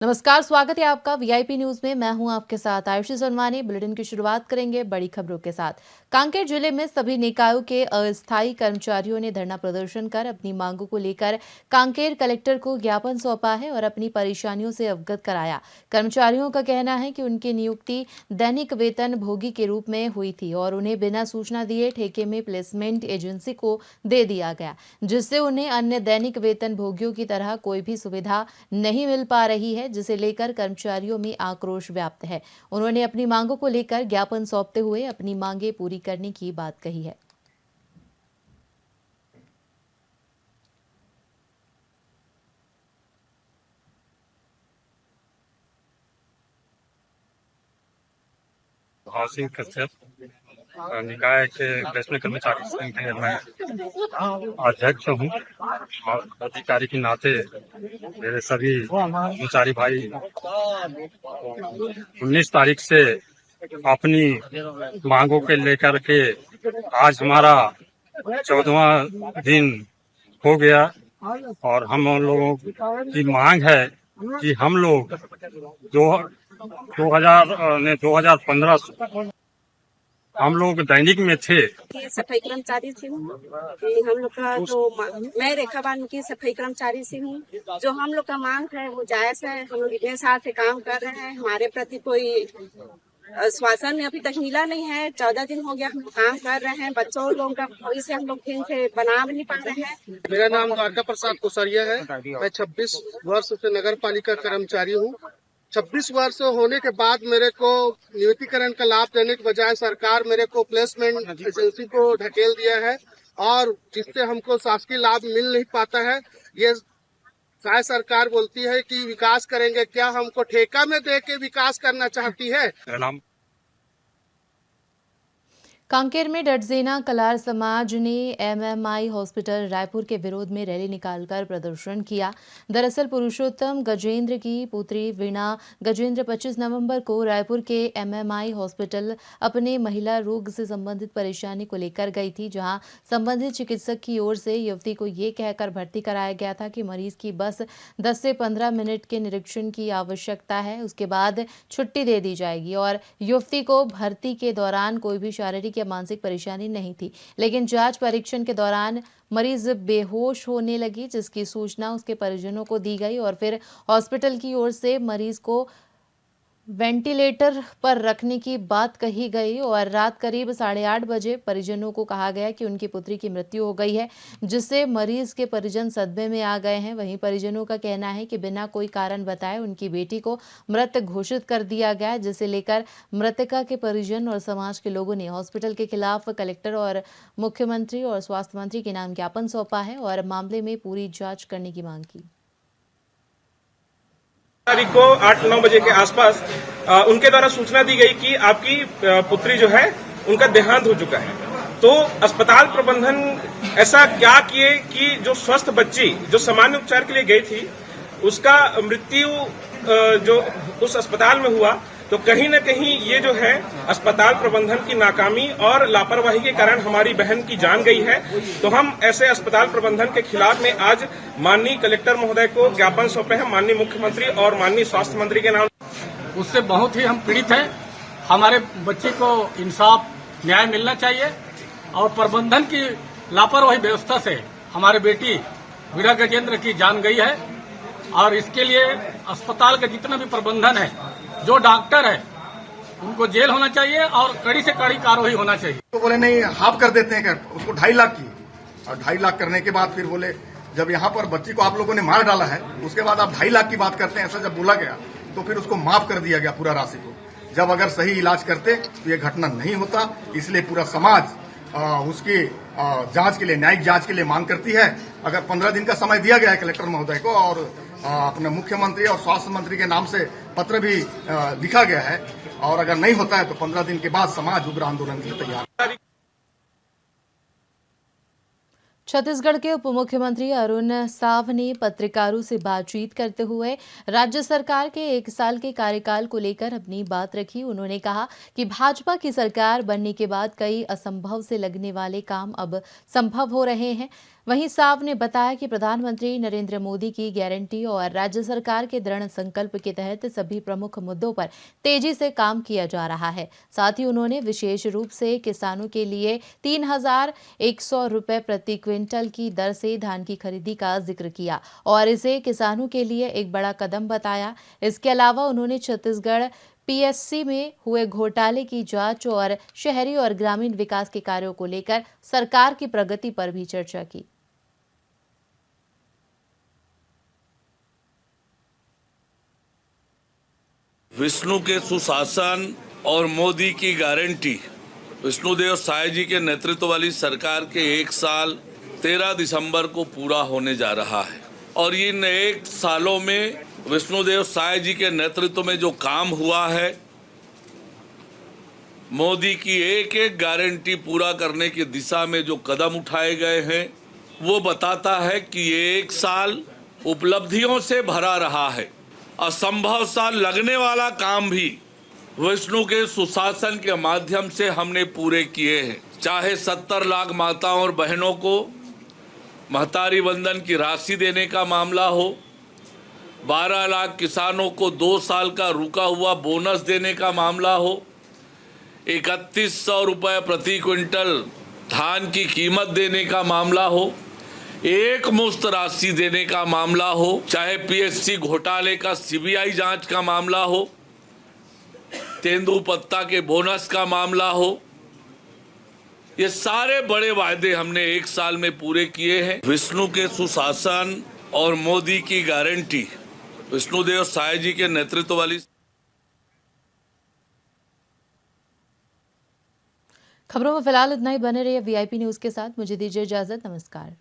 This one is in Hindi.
नमस्कार, स्वागत है आपका वीआईपी न्यूज में। मैं हूं आपके साथ आयुषी सोनवानी। बुलेटिन की शुरुआत करेंगे बड़ी खबरों के साथ। कांकेर जिले में सभी निकायों के अस्थायी कर्मचारियों ने धरना प्रदर्शन कर अपनी मांगों को लेकर कांकेर कलेक्टर को ज्ञापन सौंपा है और अपनी परेशानियों से अवगत कराया। कर्मचारियों का कहना है कि उनकी नियुक्ति दैनिक वेतन भोगी के रूप में हुई थी और उन्हें बिना सूचना दिए ठेके में प्लेसमेंट एजेंसी को दे दिया गया, जिससे उन्हें अन्य दैनिक वेतन भोगियों की तरह कोई भी सुविधा नहीं मिल पा रही है, जिसे लेकर कर्मचारियों में आक्रोश व्याप्त है। उन्होंने अपनी मांगों को लेकर ज्ञापन सौंपते हुए अपनी मांगें पूरी करने की बात कही है। हाउसिंग कश्यप निकाय के प्लेसमेंट कर्मचारी संघ के मैं अध्यक्ष हूँ और अधिकारी के नाते मेरे सभी कर्मचारी भाई 19 तारीख से अपनी मांगों के लेकर के आज हमारा 14वां दिन हो गया और हम लोगों की मांग है कि हम लोग 2015 हम लोग दैनिक में थे। सफाई कर्मचारी से हूँ। हम लोग का जो मैं रेखा बान की सफाई कर्मचारी से हूँ। जो हम लोग का मांग है वो जायज है। हम लोग इतने साल से काम कर रहे हैं, हमारे प्रति कोई आश्वासन अभी तक मिला नहीं है। 14 दिन हो गया हम लोग काम कर रहे हैं। बच्चों लोगों का भविष्य हम लोग ठीक से बना भी नहीं पा रहे हैं। मेरा नाम द्वारका प्रसाद कुसरिया है। मैं 26 वर्ष से नगर पालिका कर्मचारी हूँ। 26 वर्ष होने के बाद मेरे को नियमितीकरण का लाभ देने के बजाय सरकार मेरे को प्लेसमेंट एजेंसी को ढकेल दिया है और जिससे हमको शासकीय लाभ मिल नहीं पाता है। ये शायद सरकार बोलती है कि विकास करेंगे, क्या हमको ठेका में दे के विकास करना चाहती है। मेरा नाम कांकेर में डटजेना कलार समाज ने एमएमआई हॉस्पिटल रायपुर के विरोध में रैली निकालकर प्रदर्शन किया। दरअसल पुरुषोत्तम गजेंद्र की पुत्री वीणा गजेंद्र 25 नवंबर को रायपुर के एमएमआई हॉस्पिटल अपने महिला रोग से संबंधित परेशानी को लेकर गई थी, जहां संबंधित चिकित्सक की ओर से युवती को ये कहकर भर्ती कराया गया था कि मरीज की बस 10 से 15 मिनट के निरीक्षण की आवश्यकता है, उसके बाद छुट्टी दे दी जाएगी। और युवती को भर्ती के दौरान कोई भी शारीरिक या मानसिक परेशानी नहीं थी, लेकिन जांच परीक्षण के दौरान मरीज बेहोश होने लगी, जिसकी सूचना उसके परिजनों को दी गई और फिर हॉस्पिटल की ओर से मरीज को वेंटिलेटर पर रखने की बात कही गई और रात करीब 8:30 बजे परिजनों को कहा गया कि उनकी पुत्री की मृत्यु हो गई है, जिससे मरीज के परिजन सदमे में आ गए हैं। वहीं परिजनों का कहना है कि बिना कोई कारण बताए उनकी बेटी को मृत घोषित कर दिया गया, जिसे लेकर मृतका के परिजन और समाज के लोगों ने हॉस्पिटल के खिलाफ कलेक्टर और मुख्यमंत्री और स्वास्थ्य मंत्री के नाम ज्ञापन सौंपा है और मामले में पूरी जांच करने की मांग की। तारीख को 8-9 बजे के आसपास उनके द्वारा सूचना दी गई कि आपकी पुत्री जो है उनका देहांत हो चुका है। तो अस्पताल प्रबंधन ऐसा क्या किए कि जो स्वस्थ बच्ची जो सामान्य उपचार के लिए गई थी उसका मृत्यु जो उस अस्पताल में हुआ, तो कहीं न कहीं ये जो है अस्पताल प्रबंधन की नाकामी और लापरवाही के कारण हमारी बहन की जान गई है। तो हम ऐसे अस्पताल प्रबंधन के खिलाफ में आज माननीय कलेक्टर महोदय को ज्ञापन सौंपे हैं, माननीय मुख्यमंत्री और माननीय स्वास्थ्य मंत्री के नाम। उससे बहुत ही हम पीड़ित हैं। हमारे बच्चे को इंसाफ न्याय मिलना चाहिए और प्रबंधन की लापरवाही व्यवस्था से हमारी बेटी वीणा गजेंद्र की जान गई है और इसके लिए अस्पताल का जितना भी प्रबंधन है, जो डॉक्टर है, उनको जेल होना चाहिए और कड़ी से कड़ी कार्रवाई होना चाहिए। तो बोले नहीं, हाफ कर देते हैं कर उसको 2.5 लाख की, और 2.5 लाख करने के बाद फिर बोले जब यहाँ पर बच्ची को आप लोगों ने मार डाला है उसके बाद आप 2.5 लाख की बात करते हैं। ऐसा जब बोला गया तो फिर उसको माफ कर दिया गया पूरा राशि को। जब अगर सही इलाज करते तो ये घटना नहीं होता। इसलिए पूरा समाज उसकी जांच के लिए, न्यायिक जांच के लिए मांग करती है। अगर 15 दिन का समय दिया गया है कलेक्टर महोदय को और अपने मुख्यमंत्री और स्वास्थ्य मंत्री के नाम से पत्र भी लिखा गया है, और अगर नहीं होता है तो 15 दिन के बाद समाज उग्र आंदोलन के लिए तैयार। छत्तीसगढ़ के उप मुख्यमंत्री अरुण साव ने पत्रकारों से बातचीत करते हुए राज्य सरकार के 1 साल के कार्यकाल को लेकर अपनी बात रखी। उन्होंने कहा कि भाजपा की सरकार बनने के बाद कई असंभव से लगने वाले काम अब संभव हो रहे हैं। वहीं साव ने बताया कि प्रधानमंत्री नरेंद्र मोदी की गारंटी और राज्य सरकार के दृढ़ संकल्प के तहत सभी प्रमुख मुद्दों पर तेजी से काम किया जा रहा है। साथ ही उन्होंने विशेष रूप से किसानों के लिए 3,100 रुपए प्रति क्विंटल की दर से धान की खरीदी का जिक्र किया और इसे किसानों के लिए एक बड़ा कदम बताया। इसके अलावा उन्होंने छत्तीसगढ़ पीएससी में हुए घोटाले की जांच और शहरी और ग्रामीण विकास के कार्यों को लेकर सरकार की प्रगति पर भी चर्चा की। विष्णु के सुशासन और मोदी की गारंटी, विष्णुदेव साय जी के नेतृत्व वाली सरकार के 1 साल 13 दिसंबर को पूरा होने जा रहा है और इन 1 सालों में विष्णुदेव साय जी के नेतृत्व में जो काम हुआ है, मोदी की एक एक गारंटी पूरा करने की दिशा में जो कदम उठाए गए हैं, वो बताता है कि ये 1 साल उपलब्धियों से भरा रहा है। असंभव सा लगने वाला काम भी विष्णु के सुशासन के माध्यम से हमने पूरे किए हैं। चाहे 70 लाख माताओं और बहनों को महतारी वंदन की राशि देने का मामला हो, 12 लाख किसानों को 2 साल का रुका हुआ बोनस देने का मामला हो, 3100 रुपये प्रति क्विंटल धान की कीमत देने का मामला हो, एक मुश्त राशि देने का मामला हो, चाहे पीएससी घोटाले का सीबीआई जांच का मामला हो, तेंदुपत्ता के बोनस का मामला हो, ये सारे बड़े वायदे हमने 1 साल में पूरे किए हैं। विष्णु के सुशासन और मोदी की गारंटी, विष्णुदेव साय जी के नेतृत्व वाली। खबरों में फिलहाल इतना ही। बने रहिए वीआईपी न्यूज के साथ। मुझे दीजिए इजाजत। नमस्कार।